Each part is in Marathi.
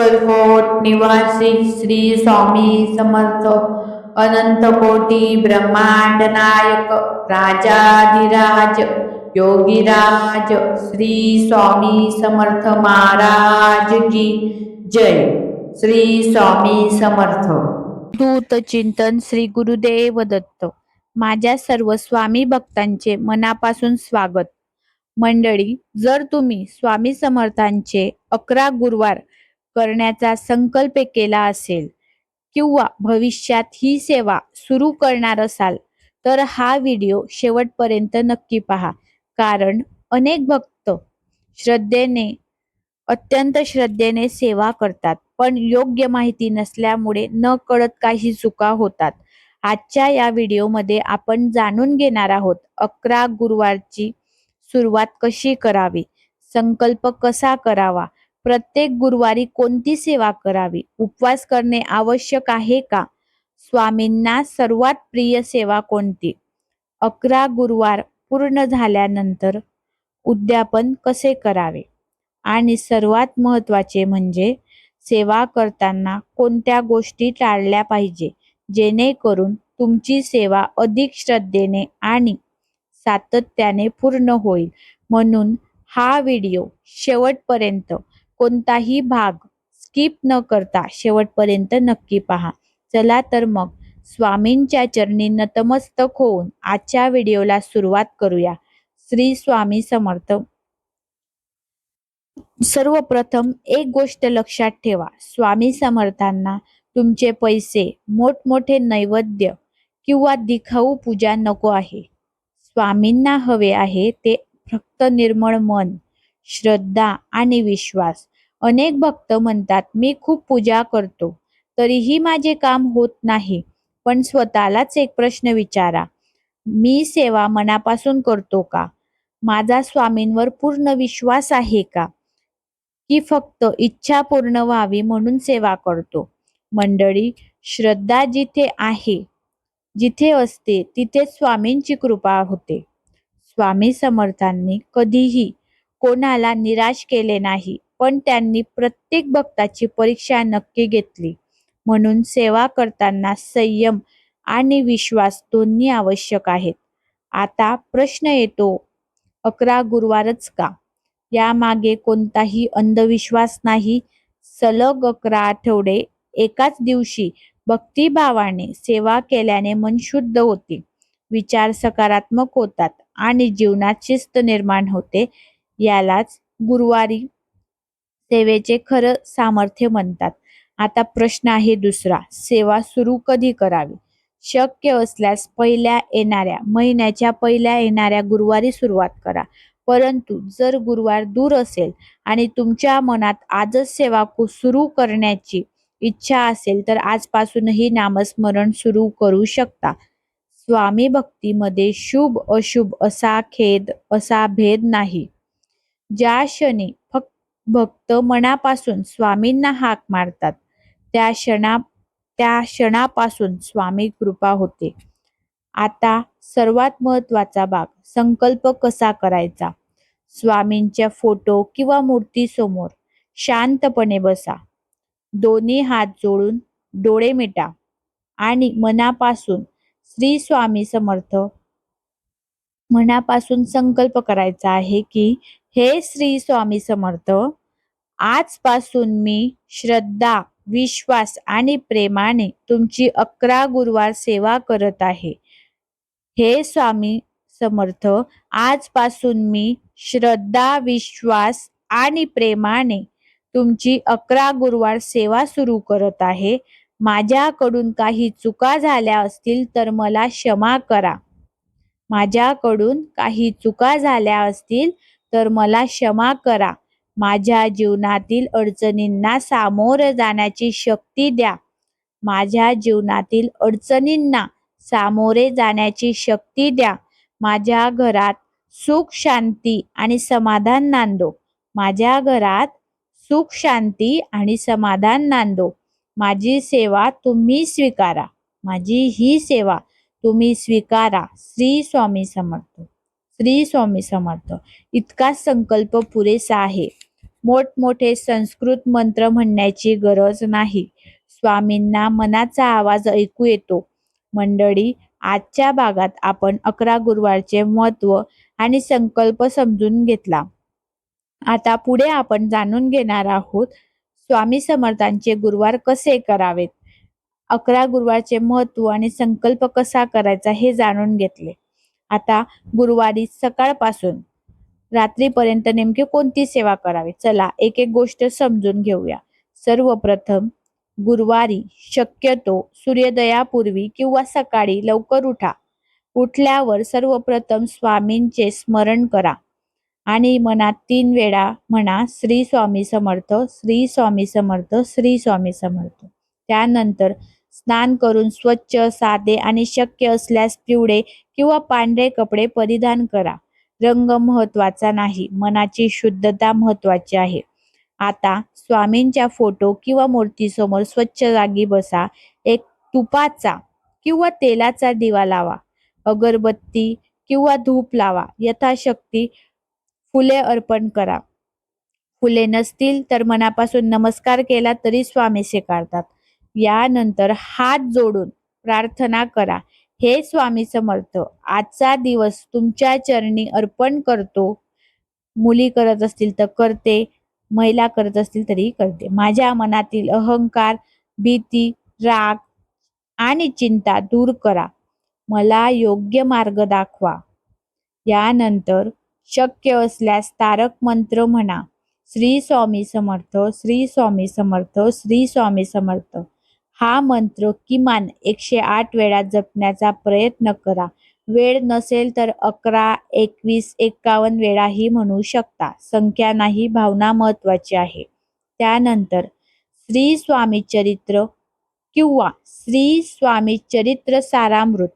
अक्कलकोट निवासी श्री स्वामी समर्थ अनंत कोटी ब्रह्मांड नायक राजाधिराज योगीराज श्री स्वामी समर्थ महाराज की जय। श्री स्वामी समर्थ। दूत चिंतन श्री गुरुदेव दत्त। माझ्या सर्व स्वामी भक्तांचे मनापासून स्वागत। मंडळी, जर तुम्ही स्वामी समर्थांचे 11 गुरुवार करण्याचा संकल्प केला असेल किंवा भविष्यात ही सेवा सुरू करणार असाल तर हा व्हिडिओ शेवटपर्यंत नक्की पहा, कारण अनेक भक्त अत्यंत श्रद्धेने सेवा करतात, पण योग्य माहिती नसल्यामुळे न कळत काही चुका होतात। आजच्या या व्हिडिओमध्ये आपण जाणून घेणार आहोत 11 गुरुवारची सुरुवात कशी करावी, संकल्प कसा करावा, प्रत्येक गुरुवारी कोणती सेवा करावी, उपवास करणे आवश्यक आहे का, स्वामींना सर्वात प्रिय सेवा कोणती, 11 गुरुवार पूर्ण झाल्यानंतर उद्यापन कसे करावे आणि सर्वात महत्त्वाचे म्हणजे सेवा करताना कोणत्या गोष्टी टाळल्या पाहिजे जेणेकरून तुमची सेवा अधिक श्रद्धेने आणि सातत्याने पूर्ण होईल। म्हणून हा व्हिडिओ शेवटपर्यंत कोणताही भाग स्किप न करता शेवटपर्यंत नक्की पहा। चला तर मग स्वामींच्या चरणी नतमस्तक होऊन आजच्या व्हिडिओला सुरुवात करूया। श्री स्वामी समर्थ। सर्वप्रथम एक गोष्ट लक्षात ठेवा, स्वामी समर्थांना तुमचे पैसे, मोठमोठे नैवेद्य किंवा दिखाऊ पूजा नको आहे। स्वामींना हवे आहे ते फक्त निर्मळ मन, श्रद्धा आणि विश्वास। अनेक भक्त म्हणतात, मी खूप पूजा करतो तरीही माझे काम होत नाही। पण स्वतःलाच एक प्रश्न विचारा, मी सेवा मनापासून करतो का? माझा स्वामींवर पूर्ण विश्वास आहे का, की फक्त इच्छा पूर्ण व्हावी म्हणून सेवा करतो? मंडळी, श्रद्धा जिथे असते तिथे स्वामींची कृपा होते। स्वामी समर्थांनी कधीही कोणाला निराश केले नाही, पण त्यांनी प्रत्येक भक्ताची परीक्षा नक्की घेतली। म्हणून सेवा करताना संयम आणि विश्वास दोन्ही आवश्यक आहेत। आता प्रश्न येतो, 11 गुरुवारच का? यामागे कोणताही अंधविश्वास नाही। सलग 11 आठवडे एकाच दिवशी भक्तिभावाने सेवा केल्याने मन शुद्ध होते, विचार सकारात्मक होतात आणि जीवनात शिस्त निर्माण होते। यालाच गुरुवारी सेवेचे खरं सामर्थ्य म्हणतात। आता प्रश्न आहे दुसरा, सेवा सुरू कधी करावी? शक्य असल्यास महिन्याच्या पहिल्या येणाऱ्या गुरुवारी सुरुवात करा। परंतु जर गुरुवार दूर असेल आणि तुमच्या मनात आजच सेवा सुरू करण्याची इच्छा असेल तर आजपासूनही नामस्मरण सुरू करू शकता। स्वामी भक्तीमध्ये शुभ अशुभ असा भेद नाही। ज्या क्षणी भक्त मनापासून स्वामींना हाक मारतात त्या क्षणापासून स्वामी कृपा होते। आता सर्वात महत्त्वाचा भाग, संकल्प कसा करायचा? स्वामींच्या फोटो किंवा मूर्तीसमोर शांतपणे बसा, दोन्ही हात जोडून डोळे मिटा आणि मनापासून श्री स्वामी समर्थ मनापासून संकल्प करायचा आहे की, हे श्री स्वामी समर्थ, आजपासून मी श्रद्धा, विश्वास आणि प्रेमाने तुमची 11 गुरुवार सेवा करत आहे। हे स्वामी समर्थ, आजपासून मी श्रद्धा, विश्वास आणि प्रेमाने तुमची 11 गुरुवार सेवा सुरू करत आहे। माझ्याकडून काही चुका झाल्या असतील तर मला क्षमा करा। माझ्या जीवनातील अडचणींना सामोरे जाण्याची शक्ती द्या। माझ्या घरात सुख शांती आणि समाधान नांदो। माझी सेवा तुम्ही स्वीकारा। श्री स्वामी समर्थ। इतका संकल्प पुरेसा आहे। मोठमोठे संस्कृत मंत्र म्हणण्याची गरज नाही. स्वामींना मनाचा आवाज ऐकू येतो. मंडळी, आजच्या भागात आपण 11 गुरुवारचे महत्त्व आणि संकल्प समजून घेतला. आता पुढे आपण जाणून घेणार आहोत स्वामी समर्थांचे गुरुवार कसे करावेत. 11 गुरुवारचे महत्त्व आणि संकल्प कसा करायचा हे जाणून घेतले. आता गुरुवारी सकाळपासून रात्रीपर्यंत नेमकी कोणती सेवा करावी, चला एक एक गोष्ट समजून घेऊया. सर्वप्रथम गुरुवारी शक्यतो सूर्योदयापूर्वी किंवा सकाळी लवकर उठा. उठल्यावर सर्वप्रथम स्वामींचे स्मरण करा आणि मनात 3 वेळा म्हणा, श्री स्वामी समर्थ, श्री स्वामी समर्थ, श्री स्वामी समर्थ. त्यानंतर स्नान करून स्वच्छ, साधे आणि शक्य असल्यास पिवळे किंवा पांढरे कपडे परिधान करा. रंग महत्वाचा नाही, मनाची शुद्धता महत्वाची आहे. आता स्वामींच्या फोटो किंवा मूर्तीसमोर स्वच्छ जागी बसा. एक तुपाचा किंवा तेलाचा दिवा लावा. अगरबत्ती किंवा धूप लावा. यथाशक्ती फुले अर्पण करा. फुले नसतील तर मनापासून नमस्कार केला तरी स्वामी स्वीकारतात. यानंतर हात जोडून प्रार्थना करा. हे स्वामी समर्थ, आजचा दिवस तुमच्या चरणी अर्पण करतो. मुली करत असतील तर करते, महिला करत असतील तरी करते. माझ्या मनातील अहंकार, भीती, राग आणि चिंता दूर करा. मला योग्य मार्ग दाखवा. यानंतर शक्य असल्यास तारक मंत्र म्हणा. श्री स्वामी समर्थ, श्री स्वामी समर्थ, श्री स्वामी समर्थ. हा मंत्र किमान 108 वेळा जपण्याचा प्रयत्न करा. वेळ नसेल तर 11, 21, 51 वेळाही म्हणू शकता. संख्या नाही, भावना महत्वाची आहे. त्यानंतर श्री स्वामी चरित्र किंवा श्री स्वामी चरित्र सारामृत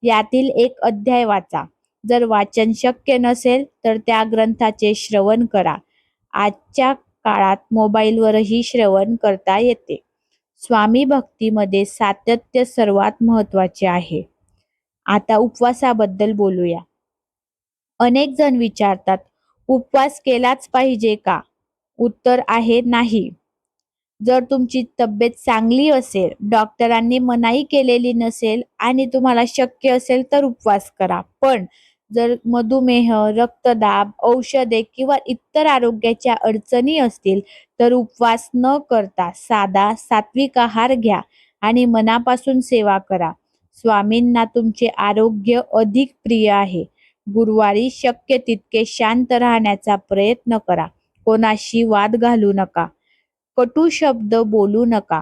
यातील एक अध्याय वाचा. जर वाचन शक्य नसेल तर त्या ग्रंथाचे श्रवण करा. आजच्या काळात मोबाईलवरही श्रवण करता येते. स्वामी भक्तीमध्ये सातत्य सर्वात महत्वाचे आहे. आता उपवासाबद्दल बोलूया. अनेक जण विचारतात, उपवास केलाच पाहिजे का? उत्तर आहे नाही. जर तुमची तब्येत चांगली असेल, डॉक्टरांनी मनाई केलेली नसेल आणि तुम्हाला शक्य असेल तर उपवास करा. पण जर मधुमेह, रक्तदाब, औषधे किंवा इतर आरोग्याच्या अडचणी असतील तर उपवास न करता साधा सात्विक आहार घ्या आणि मनापासून सेवा करा. स्वामींना तुमचे आरोग्य अधिक प्रिय आहे. गुरुवारी शक्य तितके शांत राहण्याचा प्रयत्न करा. कोणाशी वाद घालू नका. कटू शब्द बोलू नका.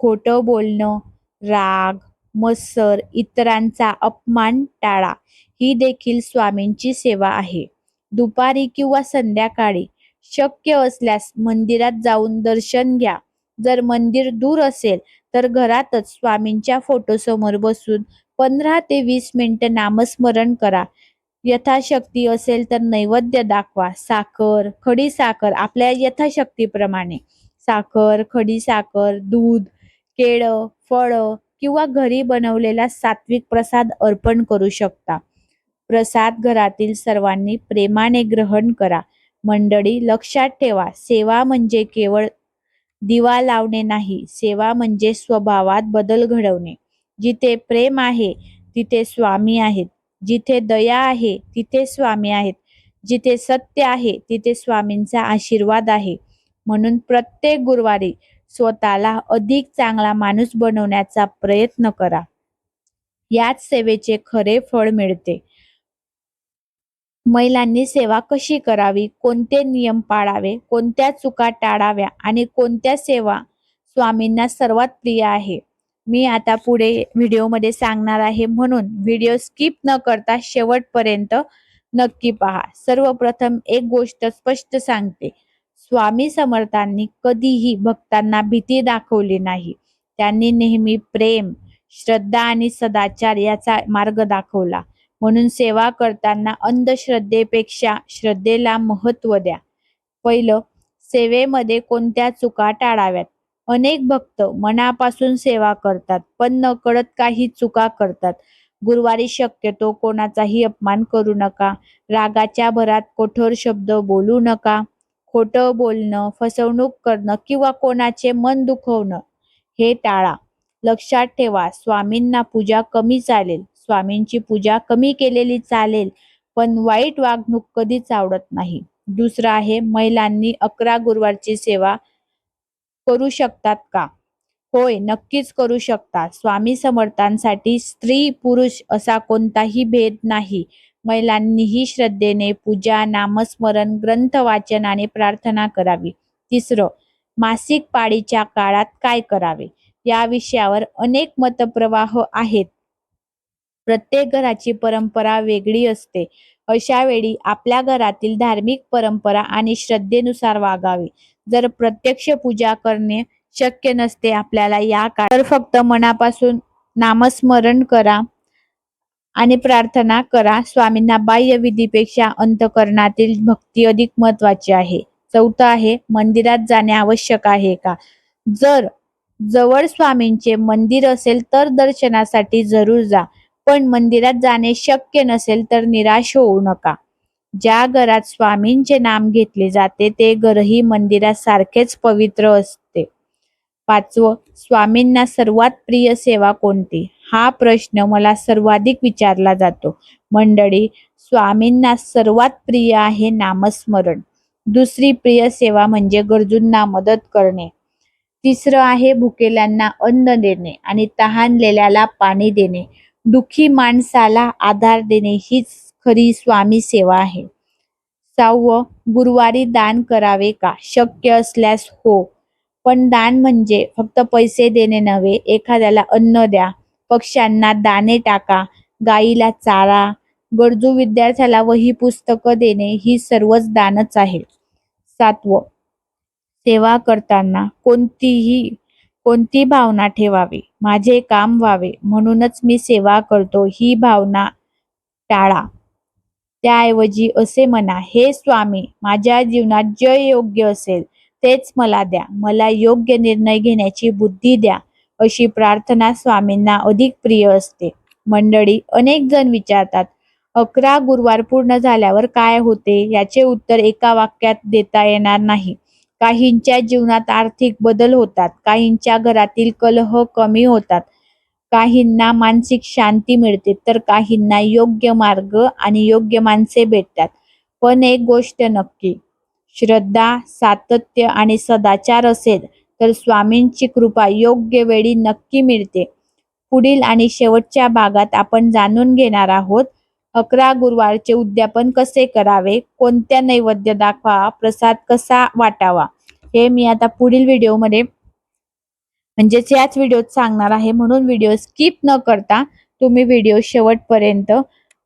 खोटं बोलणं, राग, मत्सर, इतरांचा अपमान टाळा. ही देखील स्वामींची सेवा आहे. दुपारी किंवा संध्याकाळी शक्य असल्यास मंदिरात जाऊन दर्शन घ्या. जर मंदिर दूर असेल तर घरातच स्वामींच्या फोटोसमोर बसून 15 ते 20 मिनिटं नामस्मरण करा. यथाशक्ती असेल तर नैवेद्य दाखवा. साखर, खडी साखर आपल्या यथाशक्तीप्रमाणे. साखर, खडी साखर, दूध, केळं, फळं किंवा घरी बनवलेला सात्विक प्रसाद अर्पण करू शकता. प्रसाद घरातील सर्वांनी प्रेमाने ग्रहण करा. मंडळी, लक्षात ठेवा, सेवा म्हणजे केवळ दिवा लावणे नाही. सेवा म्हणजे स्वभावात बदल घडवणे. जिथे प्रेम आहे तिथे स्वामी आहेत. जिथे दया आहे तिथे स्वामी आहेत. जिथे सत्य आहे तिथे स्वामींचा आशीर्वाद आहे. म्हणून प्रत्येक गुरुवारी स्वतःला अधिक चांगला माणूस बनवण्याचा प्रयत्न करा. याच सेवेचे खरे फळ मिळते. महिलांनी सेवा कशी करावी, कोणते नियम पाळावे, कोणत्या चुका टाळाव्या आणि कोणत्या सेवा स्वामींना सर्वात प्रिय आहे, मी आता पुढे व्हिडिओमध्ये सांगणार आहे. म्हणून व्हिडिओ स्किप न करता शेवटपर्यंत नक्की पहा. सर्वप्रथम एक गोष्ट स्पष्ट सांगते, स्वामी समर्थांनी कधीही भक्तांना भीती दाखवली नाही. त्यांनी नेहमी प्रेम, श्रद्धा आणि सदाचार याचा मार्ग दाखवला. म्हणून सेवा करताना अंधश्रद्धेपेक्षा श्रद्धेला महत्त्व द्या. पहिलं, सेवेमध्ये कोणत्या चुका टाळाव्यात. अनेक भक्त मनापासून सेवा करतात पण नकळत काही चुका करतात. गुरुवारी शक्यतो कोणाचाही अपमान करू नका. रागाच्या भरात कठोर शब्द बोलू नका. खोटं बोलणं, फसवणूक करणं किंवा कोणाचे मन दुखवणं हे टाळा. लक्षात ठेवा, स्वामींना पूजा कमी चालेल, स्वामींची पूजा कमी केलेली चालेल, पण वाईट वागणूक कधीच आवडत नाही. दुसरं आहे, महिलांनी 11 गुरुवारची सेवा करू शकतात का? होय, नक्कीच करू शकता. स्वामी समर्थांसाठी स्त्री पुरुष असा कोणताही भेद नाही. महिलांनीही श्रद्धेने पूजा, नामस्मरण, ग्रंथ वाचन आणि प्रार्थना करावी. तिसरं, मासिक पाळीच्या काळात काय करावे? या विषयावर अनेक मतप्रवाह आहेत. प्रत्येक घराची परंपरा वेगळी असते. अशा वेळी आपल्या घरातील धार्मिक परंपरा आणि श्रद्धेनुसार वागावे. जर प्रत्यक्ष पूजा करणे शक्य नसते आपल्याला या काळात, तर फक्त मनापासून नामस्मरण करा आणि प्रार्थना करा. स्वामींना बाह्य विधीपेक्षा अंतःकरणातील भक्ती अधिक महत्वाची आहे. चौथं आहे, मंदिरात जाणे आवश्यक आहे का? जर जवळ स्वामींचे मंदिर असेल तर दर्शनासाठी जरूर जा, पण मंदिरात जाणे शक्य नसेल तर निराश होऊ नका. ज्या घरात स्वामींचे नाम घेतले जाते ते घरही मंदिरासारखेच पवित्र असते. पाचवं, स्वामींना सर्वात प्रिय सेवा कोणती? हा प्रश्न मला सर्वाधिक विचारला जातो. मंडळी, स्वामींना सर्वात प्रिय आहे नामस्मरण. दुसरी प्रिय सेवा म्हणजे गरजूंना मदत करणे. तिसरं आहे भुकेल्यांना अन्न देणे आणि तहानलेल्याला पाणी देणे. दुःखी माणसाला आधार देणे हीच खरी स्वामी सेवा आहे. 6वं, गुरुवारी दान करावे का? शक्य असल्यास हो, पण दान म्हणजे फक्त पैसे देणे नव्हे. एखाद्याला अन्न द्या, पक्ष्यांना दाणे टाका, गायीला चारा, गरजू विद्यार्थ्याला वही पुस्तकं देणे ही सर्वच दानच आहे. 7वं, सेवा करताना कोणती भावना ठेवावी? माझे काम व्हावे म्हणूनच मी सेवा करतो ही भावना टाळा. त्याऐवजी असे म्हणा, हे स्वामी, माझ्या जीवनात जे योग्य असेल तेच मला द्या, मला योग्य निर्णय घेण्याची बुद्धी द्या. अशी प्रार्थना स्वामींना अधिक प्रिय असते. मंडळी, अनेक जण विचारतात, 11 गुरुवार पूर्ण झाल्यावर काय होते? याचे उत्तर एका वाक्यात देता येणार नाही. काहींच्या जीवनात आर्थिक बदल होतात, काहींच्या घरातील कलह कमी होतात, काहींना मानसिक शांती मिळते, तर काहींना योग्य मार्ग आणि योग्य माणसे भेटतात. पण एक गोष्ट नक्की, श्रद्धा, सातत्य आणि सदाचार असेल तर स्वामींची कृपा योग्य वेळी नक्की मिळते. पुढील आणि शेवटच्या भागात आपण जाणून घेणार आहोत, 11 गुरुवारचे उद्यापन कसे करावे, कोणत्या नैवेद्य दाखवा, प्रसाद कसा वाटावा, हे मी आता पुढील व्हिडिओमध्ये म्हणजेच याच व्हिडिओत सांगणार आहे. म्हणून व्हिडिओ स्किप न करता तुम्ही व्हिडिओ शेवटपर्यंत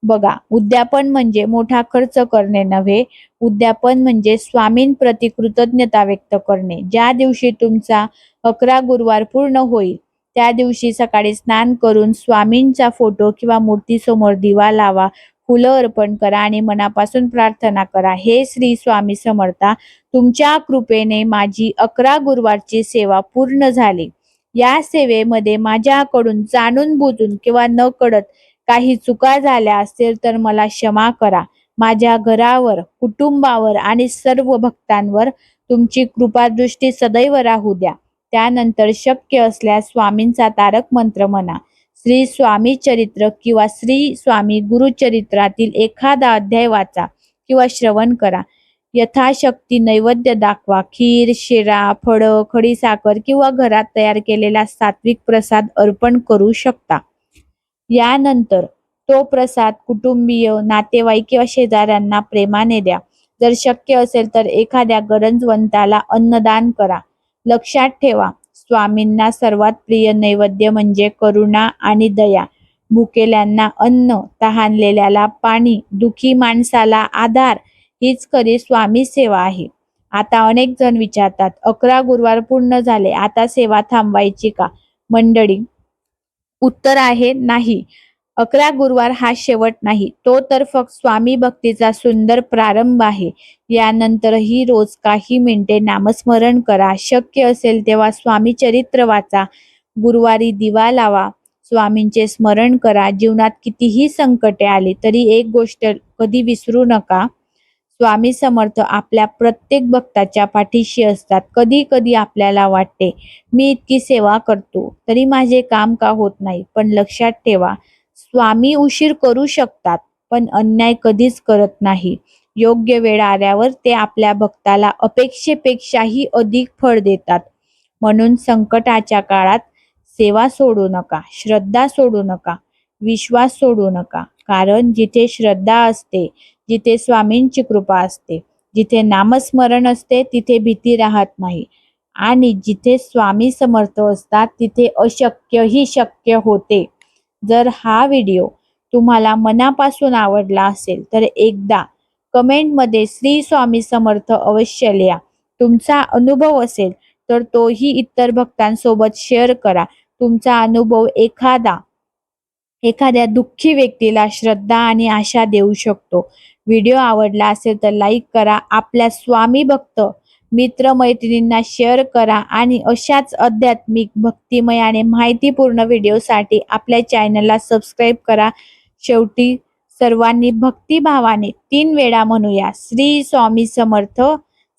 बघा. उद्यापन म्हणजे मोठा खर्च करणे नव्हे. उद्यापन म्हणजे स्वामींप्रती कृतज्ञता व्यक्त करणे. ज्या दिवशी तुमचा 11 गुरुवार पूर्ण होईल त्या दिवशी सकाळी स्नान करून स्वामींचा फोटो किंवा मूर्तीसमोर दिवा लावा, फुलं अर्पण करा आणि मनापासून प्रार्थना करा, हे श्री स्वामी समर्था, तुमच्या कृपेने माझी 11 गुरुवारची सेवा पूर्ण झाली. या सेवेमध्ये माझ्याकडून जाणून बुजून किंवा न कळत काही चुका झाल्या असतील तर मला क्षमा करा. माझ्या घरावर, कुटुंबावर आणि सर्व भक्तांवर तुमची कृपादृष्टी सदैव राहू द्या. त्यानंतर शक्य असल्यास स्वामींचा तारक मंत्र म्हणा. श्री स्वामी चरित्र किंवा श्री स्वामी गुरुचरित्रातील एखादा अध्याय वाचा किंवा श्रवण करा. यथाशक्ती नैवेद्य दाखवा. खीर, शिरा, फळं, खडीसाखर किंवा घरात तयार केलेला सात्विक प्रसाद अर्पण करू शकता. यानंतर तो प्रसाद कुटुंबीय, नातेवाईक किंवा शेजाऱ्यांना प्रेमाने द्या. जर शक्य असेल तर एखाद्या गरजवंताला अन्नदान करा. लक्षात ठेवा, स्वामींना सर्वात प्रिय नैवेद्य म्हणजे करुणा आणि दया. भुकेल्यांना अन्न, तहानलेल्याला पाणी, दुखी माणसाला आधार हीच खरी स्वामी सेवा आहे. आता अनेक जण विचारतात, 11 गुरुवार पूर्ण झाले, आता सेवा थांबवायची का? मंडळी, उत्तर आहे नाही. 11 गुरुवार हा शेवट नाही, तो तर फक्त स्वामी भक्तीचा सुंदर प्रारंभ आहे. यानंतरही रोज काही मिनिटे नामस्मरण करा. शक्य असेल तेव्हा स्वामी चरित्र वाचा. गुरुवारी दिवा लावा. स्वामींचे स्मरण करा. जीवनात कितीही संकटे आली तरी एक गोष्ट कधी विसरू नका, स्वामी समर्थ आपल्या प्रत्येक भक्ताच्या पाठीशी असतात. कधी कधी आपल्याला वाटते, मी इतकी सेवा करतो तरी माझे काम का होत नाही. पण लक्षात ठेवा, स्वामी उशीर करू शकतात पण अन्याय कधीच करत नाही. योग्य वेळ आल्यावर ते आपल्या भक्ताला अपेक्षेपेक्षाही अधिक फळ देतात. म्हणून संकटाच्या काळात सेवा सोडू नका, श्रद्धा सोडू नका, विश्वास सोडू नका. कारण जिथे श्रद्धा असते, जिथे स्वामींची कृपा असते, जिथे नामस्मरण असते, तिथे भीती राहत नाही. आणि जिथे स्वामी समर्थ असतात तिथे अशक्यही शक्य होते. जर हा व्हिडिओ तुम्हाला मनापासून आवडला असेल तर एकदा कमेंटमध्ये श्री स्वामी समर्थ अवश्य लिहा. तुमचा अनुभव असेल तर तोही इतर भक्तांसोबत शेअर करा. तुमचा अनुभव एखाद्या दुःखी व्यक्तीला श्रद्धा आणि आशा देऊ शकतो. व्हिडिओ आवडला असेल तर लाईक करा, आपल्या स्वामी भक्त मित्रमैत्रिणींना शेअर करा आणि अशाच आध्यात्मिक, भक्तिमय आणि माहितीपूर्ण व्हिडिओसाठी आपल्या चॅनलला सबस्क्राईब करा. शेवटी सर्वांनी भक्तिभावाने 3 वेळा म्हणूया, श्री स्वामी समर्थ,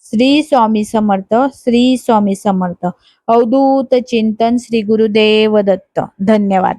श्री स्वामी समर्थ, श्री स्वामी समर्थ. अवधूत चिंतन. श्री गुरुदेव दत्त. धन्यवाद.